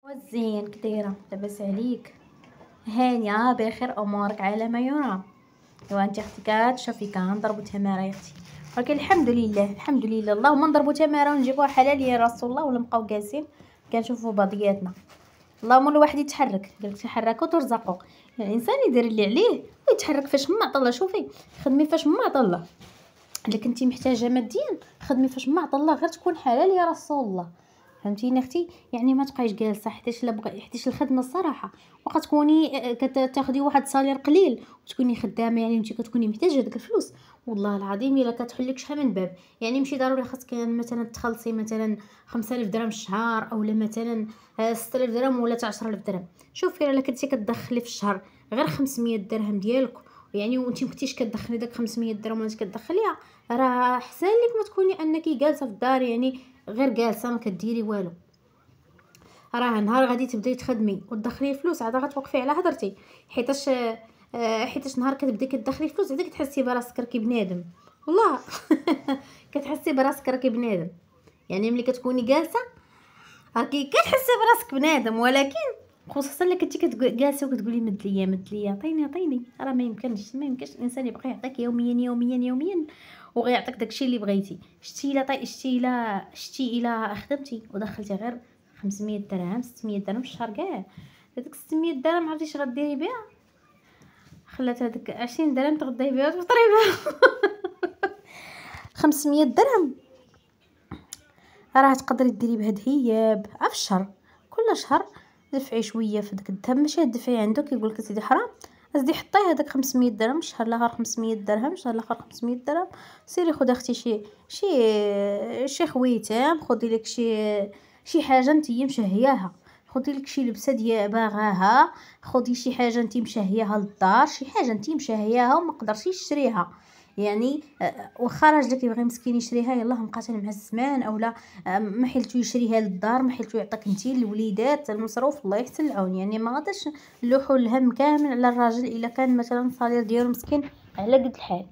والزين كدايره لاباس عليك؟ هانيه بخير امورك على ما يرام؟ ايوا انت اختي كتشوفي كنضربو تماره يا اختي، ولكن الحمد لله الحمد لله اللهم نضربو تماره ونجيبوها حلال يا رسول الله، ولا نبقاو جالسين كنشوفو بعضياتنا. اللهم الواحد يتحرك، قالك تحركوا ترزقوا، يعني الانسان يدير اللي عليه ويتحرك فاش ما عطا الله. شوفي خدمي فاش ما عطا الله، الا كنتي محتاجه ماديا خدمي فاش ما عطا الله، غير تكون حلال يا رسول الله. فهمتيني اختي؟ يعني ما تبقايش جالسه حيتاش حيتاش الخدمه الصراحه وقت تكوني كتاخدي واحد صالير قليل وتكوني خدامه، يعني انت كتكوني محتاجه داك الفلوس. والله العظيم الا كتحلك شحال من باب، يعني ماشي ضروري خاصك مثلا تخلصي مثلا 5000 درهم في الشهر، اولا مثلا 6000 درهم ولا 10000 درهم. شوفي الا كنتي كتدخلي في الشهر غير 500 درهم ديالك، يعني وانت مكنتيش كتدخلي داك 500 درهم ولا كتدخليها، راه احسن لك ما تكوني انك جالسه في الدار، يعني غير جالسه ما كديري والو. راه نهار غادي تبداي تخدمي وتدخلي فلوس عاد غتوقفي على هضرتي، حيتاش حيتاش نهار كتبداي كتدخلي فلوس عاد كتحسي براسك راكي بنادم. والله كتحسي براسك راكي بنادم، يعني ملي كتكوني جالسه راكي كتحسي براسك بنادم، ولكن خصوصا الا كنتي جالسه وكتقولي مد ليا مد ليا عطيني عطيني، راه ما يمكنش الانسان يبقى يعطيك يوميا يوميا يوميا وغيعطيك داكشي اللي بغيتي. شتي الا شتي الا خدمتي ودخلتي غير 500 درهم 600 درهم في الشهر كاع، هذيك 600 درهم عرفتي اش غديري بها؟ خلات هذيك 20 درهم تغداي بها وتفطري بها. 500 درهم راه تقدري ديري بها دهياب في الشهر، كل شهر دفعي شويه في داك الذهب، ماشي دفعي عنده كيقول لك سيدي حرام، ازدي حطي هذاك 500 درهم الشهر الاخر 500 درهم الشهر الاخر 500 درهم. سيري خدي اختي شي خويتام، خدي لك شي حاجه نتيا مشهياها، خدي لك شي لبسه ديال باغاها، خدي شي حاجه نتي مشهياها للدار، شي حاجه نتي مشهياها وما قدرتيش تشريها، يعني واخا راجلك يبغي مسكين يشريها يلاه مقاتل مع الزمان، اولا ما حيلتو يشريها للدار، ما حيلتو يعطيك انتي الوليدات المصروف، الله يحسن العون. يعني ما غاداش نلوحوا الهم كامل على الراجل الا كان مثلا الصالير ديالو مسكين على قد الحال.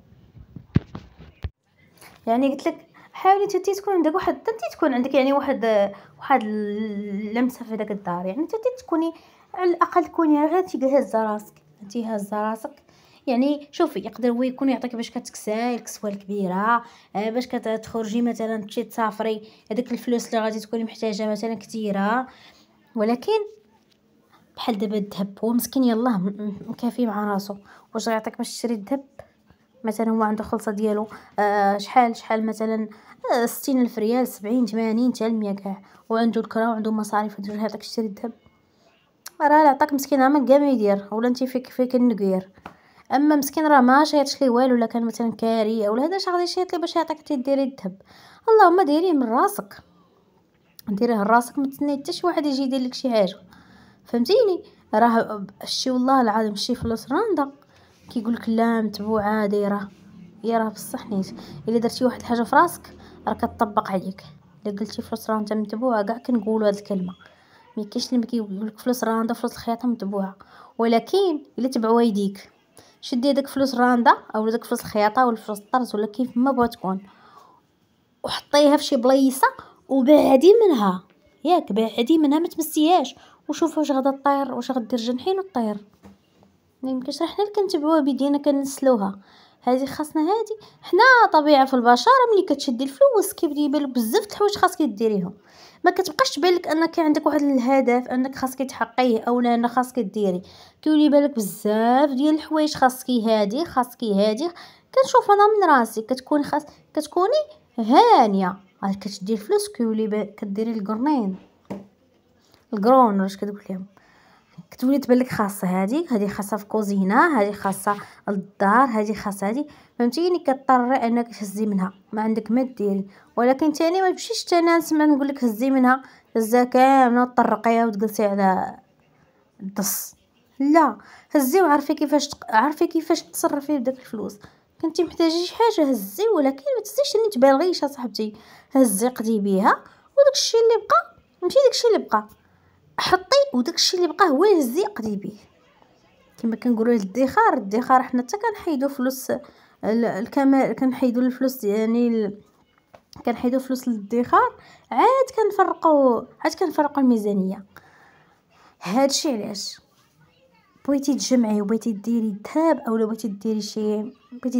يعني قلت لك حاولي تي تكون عندك واحد تكون عندك يعني واحد اللمسه في داك الدار، يعني تي تكوني على الاقل تكوني غير هازه راسك، انت هازه راسك. يعني شوفي يقدر هو يكون يعطيك باش كتكساي الكسوه الكبيره، باش كتخرجي مثلا تمشي تسافري، هذيك الفلوس اللي غادي تكوني محتاجه مثلا كثيره، ولكن بحال دابا الذهب هو مسكين يلاه مكافي مع راسو، واش غيعطيك باش تشري الذهب؟ مثلا هو عنده خلصه ديالو شحال مثلا 60,000 ريال 70 80 حتى 100 كاع، وعنده الكرا وعنده مصاريف، تجي هذاك تشري الذهب؟ راه لا عطاك مسكين عمل كاع ما يدير، ولا انت فيك النقير. اما مسكين راه ما شايطش ليه والو، لا كان مثلا كاري اولا هذا اش غادي يشيط ليه باش يعطيك تديري الذهب؟ اللهم ديريه من راسك، ديريه لراسك، ما تسني حتى شي واحد يجي يدير لك شي حاجه. فهمتيني؟ راه الشي والله العظيم الشي فلوس راندا كيقول لك لا متبوعه دايره، يا راه بصح نيت الا درتي واحد الحاجه في راسك راه كتطبق عليك. الا قلتي فلوس راندا متبوعه كاع كنقولوا هاد الكلمه، ما كاينش اللي كيقول لك فلوس راندا فلوس الخياطه متبوعه، ولكن الا تبعوا يديك شدي هذاك فلوس راندا او داك فلوس الخياطه ولا فلوس الطرز ولا كيف ما بغات تكون، وحطيها في شي بلايصه وبعدي منها، ياك بعدي منها ما تمسيهاش، وشوف واش غادا طير، واش غدير جنحين وطير. ما يمكنش حنا اللي كنتبعوها بيدينا كنسلوها، هذه خاصنا هذه حنا طبيعه في البشر. ملي كتشدي الفلوس كيبدا يبان لك بزاف د الحوايج خاصك ديريهم، ما كتبقاش تبان لك انك عندك واحد الهدف انك خاصك تحقيه اولا انا خاصك ديري، كيولي يبان لك بزاف ديال الحوايج خاصك هادي. كنشوف انا من راسي كتكوني هانيه عاد كتشدي الفلوس كيولي كديري القرون واش كتقول لهم، كتولي تبان لك خاصه هذه خاصه في كوزينه، هذه خاصه للدار، هذه خاصه هذه. فهمتيني؟ كضطري انك تهزي منها، ما عندك ما ديري. ولكن تاني ما تمشيش تاني نسمع نقول لك هزي منها هزا كامله وطرقيها وتجلسي على الدص، لا هزي عارفي كيفاش تصرفي بداك الفلوس. كنتي محتاجه شي حاجه هزي، ولكن ما تزيدش اني تبالغيش صاحبتي، هزي قضي بيها وداك الشيء اللي بقى ماشي داك الشيء اللي بقى حطي، وداك الشيء اللي بقى هو هزي قضي بيه. كما كنقولوا الادخار حنا حتى كنحيدوا فلوس الكمال، كنحيدوا الفلوس يعني كنحيدوا فلوس للادخار، عاد كنفرقوا الميزانيه. هادشي علاش بغيتي تجمعي وبغيتي ديري ذهب اولا بغيتي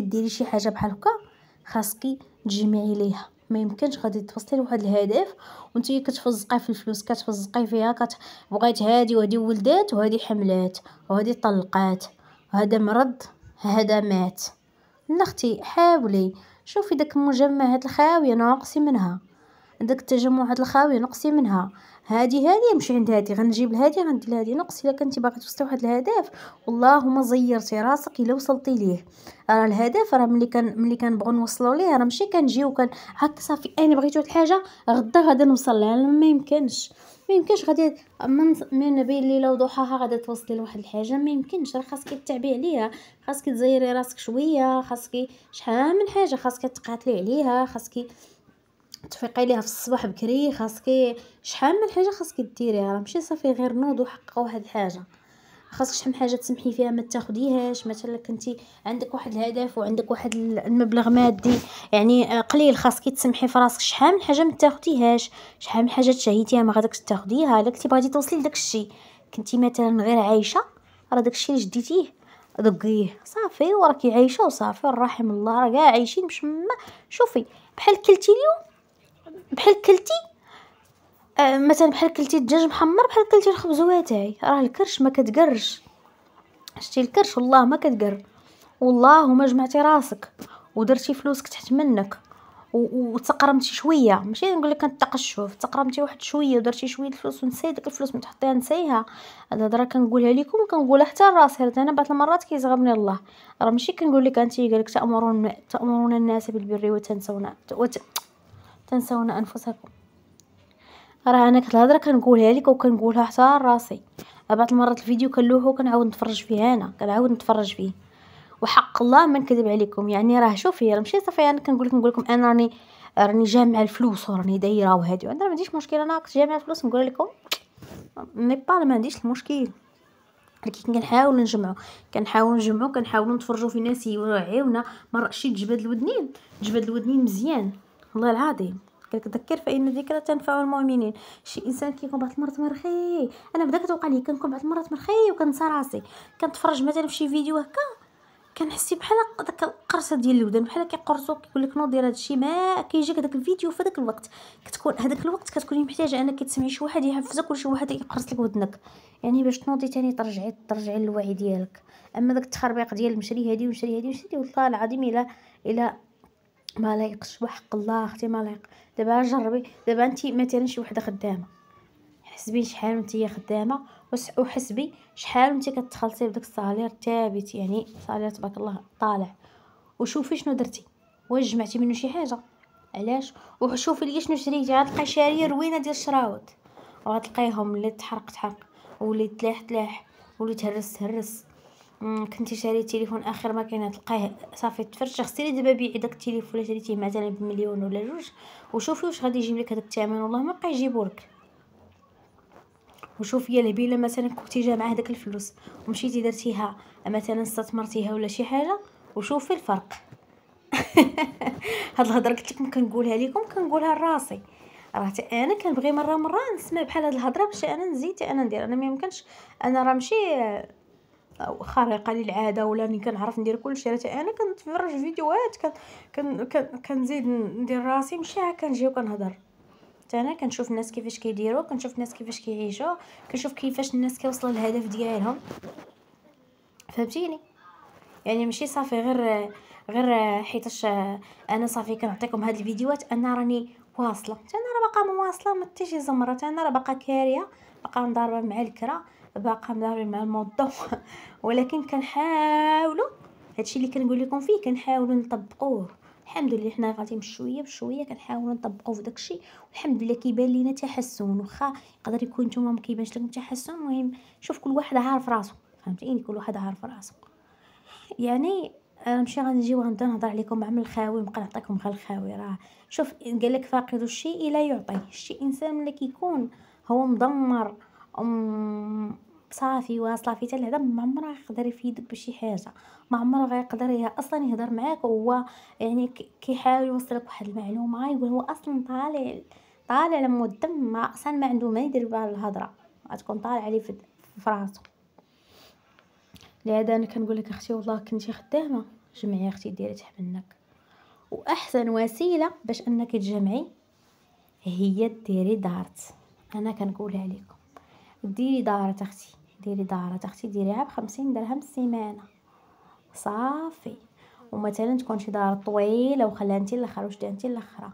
ديري شي حاجه بحال هكا، خاصكي تجمعي ليها. ما يمكنش غادي توصلي لواحد الهدف وانتي كتفزقي في الفلوس، كتفزقي فيها، بغيت هادي وهادي ولدات وهادي حملات وهادي طلقات، هذا مرض، هذا مات. لا اختي، حاولي شوفي داك المجمعات الخاويه ناقصي منها، داك التجمعات الخاويه نقصي منها. هادي مشي عند هادي، غنجيب لهادي غندير لهادي، نقصي. الا كنتي باغي توصلي لواحد الهدف والله ما زيرتي راسك الا وصلتي ليه. راه الهدف راه ملي كنبغيو نوصلوا ليه راه ماشي كنجيو هكا صافي انا بغيت واحد الحاجه غدا غادي نوصل لها. ما يمكنش غادي من بين الليله وضحاها غادي توصلي لواحد الحاجه، ما يمكنش. راه خاصك تتعبي عليها، خاصك تزيري راسك شويه، خاصك شحال من حاجه خاصك تقاتلي عليها، خاصك تفيقي ليها في الصباح بكري، خاصك شحال من حاجه خاصك ديريها. راه ماشي صافي غير نوض وحقق واحد الحاجه، خاصك شحال من حاجه تسمحي فيها ما تاخديهاش. مثلا كنتي عندك واحد الهدف وعندك واحد المبلغ مادي يعني قليل، خاصك تسمحي في راسك شحال من حاجه ما تاخديهاش، شحال من حاجه تشهيتيها ما غاديكش تاخديها. الا كنتي بغيتي توصلي لداك الشيء، كنتي مثلا غير عايشه، راه داك الشيء اللي جديتيه دقيه صافي وراكي عايشه وصافي، رحم الله راه كاع عايشين باش ما. شوفي بحال كلتي اليوم، بحال كلتي مثلا بحال كلتي الدجاج محمر، بحال كلتي الخبز واتاي. راه الكرش ما كتقرش، شتي الكرش والله ما كتقر. والله ما جمعتي راسك ودرتي فلوسك تحت منك وتقرمتي شويه، ماشي نقول لك كنتقشف، تقرمتي واحد شويه ودرتي شويه الفلوس ونسيتي ديك الفلوس ما تحطيها نسيها. هاد الهضره كنقولها لكم وكنقولها حتى لراسي، حتى انا بعض المرات كيزغبني الله. راه ماشي كنقول لك انت قالك تأمرون الناس بالبر تنسون انفسكم. راه انا كنت الهضره كنقولها لك وكنقولها حتى لراسي. بعض المرات الفيديو كنلوحو كنعاود نتفرج فيه، انا كنعاود نتفرج فيه وحق الله ما نكذب عليكم. يعني راه شوفي راه ماشي صافي انا كنقول لكم انا راني جامعه الفلوس وراني دايره وهادي، انا ما عنديش مشكل. انا كنت جامعه الفلوس نقول لكم ما عنديش المشكل، ولكن كنحاولوا نجمعوا كنحاولوا نتفرجوا في ناس يوعيونا. مره شي جبد الودنين مزيان والله العظيم. كتذكر فان الذكرى تنفع المؤمنين. شي انسان كيكون بعض المرات مرخي، انا بدا كتوقع لي كنكون بعض المرات مرخي وكنسى راسي كنتفرج مثلا في شي فيديو هكا، كنحس بحال داك القرصه ديال الودن بحال كيقرصوك، كيقول لك نوض دير هادشي، ما كيجيك داك الفيديو في داك الوقت. هذاك الوقت كتكوني محتاجه انك تسمعي شي واحد يحفزك ولا شي واحد يقرص لك ودنك، يعني باش تنوضي تاني ترجعي للوعي ديالك. اما داك التخربيق ديال المشري هادي والله العظيم الا ما لايقش بحق الله اختي ما لايق. دابا جربي، دابا انت مثلا شي وحده خدامه، حسبي شحال نتيا خدامه وحسبي شحال نتي كتخلصي بداك الصالير ثابت، يعني صالير تبارك الله طالع، وشوفي شنو درتي، واش جمعتي منه شي حاجه، علاش. وشوفي ليا شنو شريتي، غتلقاي شاريه روينه ديال الشراوط، وغتلقايهم اللي تحرق واللي تلاح واللي تهرس. كنتي شاري تليفون اخر ما كاين تلقاه صافي تفرش. غسيلي دابا بيعي داك التليفون اللي شريتيه مثلا بمليون ولا جوج، وشوفي واش غادي يجيب لك هذاك الثمن، والله ما بقى يجيبولك. وشوفي يا الهبيله مثلا كنتي جامعه هذاك الفلوس ومشيتي درتيها مثلا استثمرتيها ولا شي حاجه، وشوفي الفرق. هاد الهضره قلت لكم كنقولها لكم كنقولها لراسي، راه انا كنبغي مره نسمع بحال هاد الهضره باش انا نزيد انا ندير. انا ما يمكنش، انا راه ماشي خارقه للعاده ولا راني كنعرف ندير كلشي. انا كنتفرج فيديوهات كنزيد ندير راسي، ماشي هكا نجي وكنهضر. حتى انا كنشوف الناس كيفاش كيديروا، كنشوف الناس كيفاش كيعيشوا، كنشوف كيفاش الناس كيوصلوا للهدف ديالهم، فهمتيني. يعني ماشي صافي غير حيتاش انا صافي كنعطيكم هاد الفيديوهات انا راني واصله، حتى انا راه باقا مواصله ما حتى شي زمره، حتى انا راه باقا كاريه، باقا مضاربه مع الكرا، باقا مضاربه مع الموظف. ولكن كنحاولوا هادشي اللي كنقول لكم فيه كنحاولوا نطبقوه. الحمد لله حنا غاديين بشويه كنحاولوا نطبقوا في داكشي، والحمد لله كيبان لينا تحسن. واخا يقدر يكون نتوما ما كيبانش لكم تحسن، المهم شوف كل واحد عارف راسو، فهمتيني، كل واحد عارف راسو. يعني انا ماشي غنجي وغنبدا نهضر عليكم مع الخاوي ونبقى نعطيكم غير الخاوي. راه شوف قال لك فاقد الشيء لا يعطيه. شي انسان ملي كيكون هو مدمر صافي واصله في حتى الهدم، ما عمره يقدر يفيدك بشي حاجه، ما عمره غيقدر اصلا يهضر معاك. وهو يعني كيحاول يوصلك واحد المعلومه، يقول هو اصلا طالع لما الدم ما اصلا ما عنده ما يدير بها الهضره، غتكون طالع عليه في في راسو. لهذا انا كنقول لك اختي والله كنتي خدامه جمعي اختي ديري تحت منك. واحسن وسيله باش انك تجمعي هي ديري دارت. انا كنقولها لكم ديري دارت اختي، ديري دارت اختي، ديريها ب50 درهم السيمانه صافي. ومثلا تكون شي دار طويله وخليها انت الاخر وشديها انت الاخرى،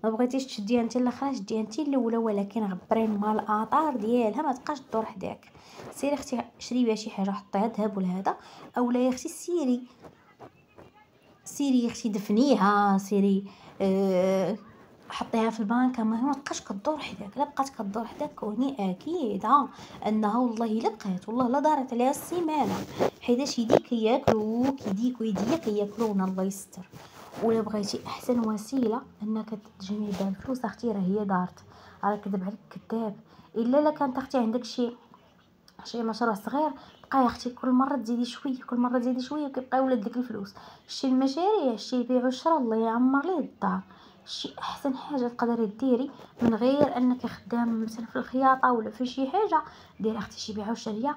ما بغيتيش تشديها انت الاخرى شديها انت الاولى، ولكن غبرين مع الاطار ديالها ما تبقاش تدور حداك. سيري اختي شري بها شي حاجه حطيها ذهب ولا هذا، اولا يا اختي سيري يا اختي دفنيها، سيري حطيها في البنكه، ما تبقاش كدور حداك. لا بقات كدور حداك كوني اكيده انها والله الا بقات والله لا دارت عليها السيمانه، حيتاش يديك ياكلوك، يديك ويديك ياكلونا الله يستر. ولا بغيتي احسن وسيله انك تجمعي بها الفلوس اختي راه هي دارت. راه كذب عليك كذاب. الا كانت اختي عندك شي مشروع صغير، بقاي اختي كل مره تزيدي شويه كل مره تزيدي شويه وكيبقى يولد لك الفلوس. شي المشاريع، شي البيع والشراء، الله يعمر ليه الدار. شي احسن حاجه تقدري ديري من غير انك خدام مثلا في الخياطه ولا في شي حاجه، ديري اختي شي بيع وشريه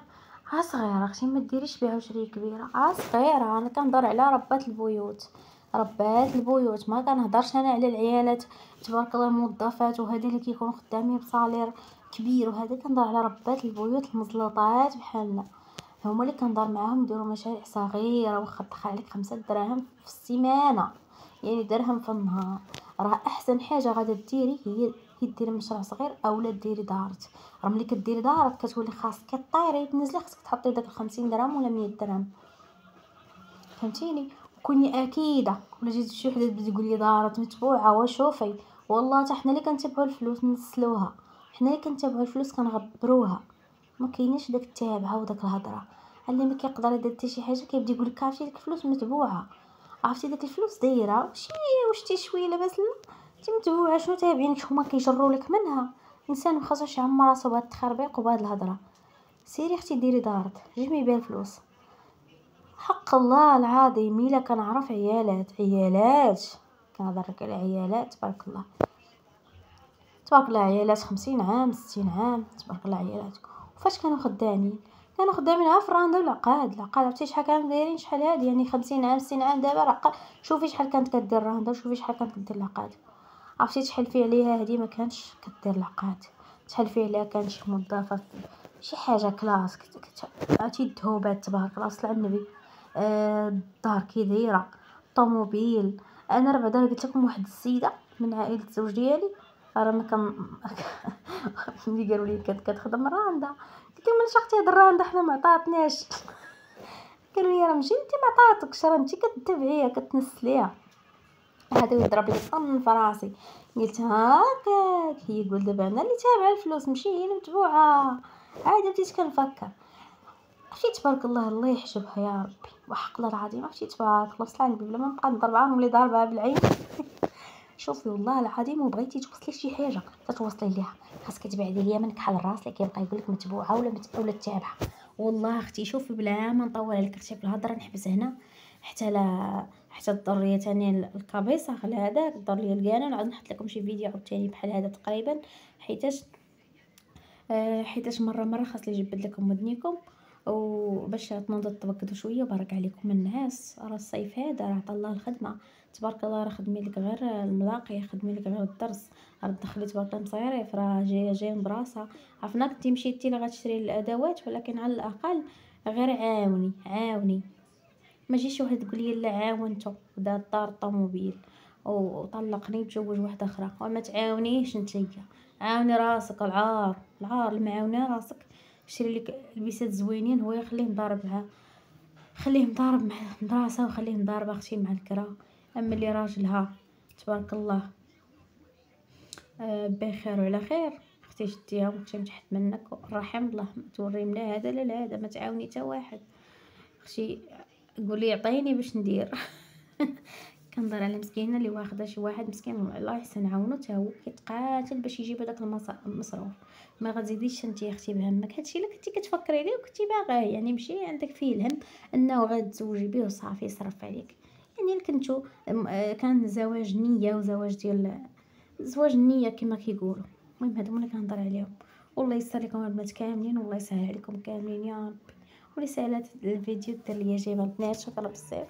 صغيره اختي، ما ديريش بيع وشريه كبيره صغيره. انا كنهضر على ربات البيوت، ربات البيوت، ما كنهضرش انا على العيالات تبارك الله الموظفات وهذه اللي كيكونوا خدامين بصالير كبير وهذا. كنهضر على ربات البيوت المزلوطات بحالنا، هما اللي كنهضر معاهم يديروا مشاريع صغيره واخا تدخل عليك 5 دراهم في السيمانه، يعني درهم في النهار. راه احسن حاجه غادا ديري هي ديري مشروع صغير اولا ديري دارت. راه ملي كديري دارت كتولي خاصك كطيري تنزلي، خاصك تحطي داك 50 درهم ولا 100 درهم، فهمتيني. كوني اكيده. ولا جيت شي وحده تقول لي دارت متبوعه، وشوفي والله حتى حنا اللي كنتبعوا الفلوس نسلوها، حنا اللي كنتبعوا الفلوس كنغبروها، ما كاينش داك التابعه وداك الهضره. اللي ما كيقدر يدير حتى شي حاجه كيبدا يقول لك عرفتي ديك الفلوس متبوعه، عرفتي داك الفلوس دايره وشتي شويه لاباس لا انت متبوعه شنو تابعينك هما كيجروا لك منها. الانسان ما خاصوش يعمر راسو بهاد التخربيق وبهاد الهضره. سيري اختي ديري دارت جمعي بها الفلوس. حق الله العظيم الا كنعرف عيالات كنهضر لك على عيالات تبارك الله، تبارك الله عيالات 50 عام 60 عام تبارك الله عيالات. وفاش كانوا خدامين عا في الراندا والعقاد. عرفتي شحال كانوا دايرين شحال هادي يعني 50 عام 60 عام. دابا راه شوفي شحال كانت كدير الراندا وشوفي شحال كانت كدير العقاد. عرفتي تحلفي عليها هادي ما كانش كدير العقاد، تحلفي عليها كان شي موظفه في شي حاجه كلاس عرفتي الذهوبات تبارك الله صلى على النبي. الدار كي دايره، طوموبيل. انا راه بعدا قلت لكم واحد السيده من عائله الزوج ديالي راه ما كان ملي قالوا لي كانت كتخدم راندا قلت لهم اش اختي هاد الراندا حنا ما عطاتناش. قالوا لي راه ماشي انت ما عطاتكش، راه انت كتبعيها كتنسليها. هذا يضرب لي طن في راسي. قلت هاكاك هي قول دابا انا اللي تابعه الفلوس ماشي هي اللي متبوعه. عاد بديت كنفكر عرفتي تبارك الله الله يحجبها يا ربي وحق الله العظيم. عرفتي تبارك الله صلى على النبي بلا ما نبقى نضرب معاهم اللي ضاربها بالعين. شوفي والله العظيم وبغيتي توصلي شي حاجه تتوصلي ليها خاصك تبعدي ليا منك حال الراس اللي كيبقى يقول لك متبوعه ولا تابعه. والله اختي شوفي بلا ما نطول عليك اختي في الهضره نحبس هنا حتى تضريه ثاني الكابيصه على هذاك الضريه القانون. عاد نحط لكم شي فيديو عاوتاني بحال هذا تقريبا حيتاش مره خاص لي نجبد لكم ودنيكم وباش تنوضوا تبكدوا شويه. وبارك عليكم النعاس، راه الصيف هذا راه عطا الله الخدمه تبارك الله. راه خدمي لك غير الملاقيه، خدمي لك غير الدرس، راه دخلي تبارك الله مصيريف، راه جاي من براسه. عرفنا كنتي مشيتي لا غتشري الادوات، ولكن على الاقل غير عاوني ما جيش واحد تقول لي لا عاونته ودار الدار الطوموبيل وطلقني وتزوج واحده اخرى وما تعاونيش نتيا. عاوني راسك، العار المعاونه راسك. شري لك لبسات زوينين هو خليه مضارب مع مدرسه وخليه مضارب اختي مع الكرا. اما اللي راجلها تبارك الله بخير وعلى خير اختي شديها ومشي من تحت منك رحم الله. ما توري لا هذا لا هذا، ما تعاوني حتى واحد اختي. قولي عطيني باش ندير. كنضر على مسكينه اللي واخده شي واحد مسكين الله يحسن عاونو تا هو كيتقاتل باش يجيب هذاك المصروف. ما غتزيديش انت يا اختي بهمك هادشي اللي كنتي كتفكري عليه وكنتي باغاه، يعني ماشي عندك فيه الهم انه غتزوجي به وصافي يصرف عليك. يعني كنتو كان زواج نيه وزواج ديال زواج النيه كما كيقولوا. المهم هادو اللي كنهضر عليهم. والله ييسر لكم البنات كاملين، والله يسهل عليكم كاملين يا ربي، واللي سالات الفيديو دير ليا جيم البنات، شكرا بزاف.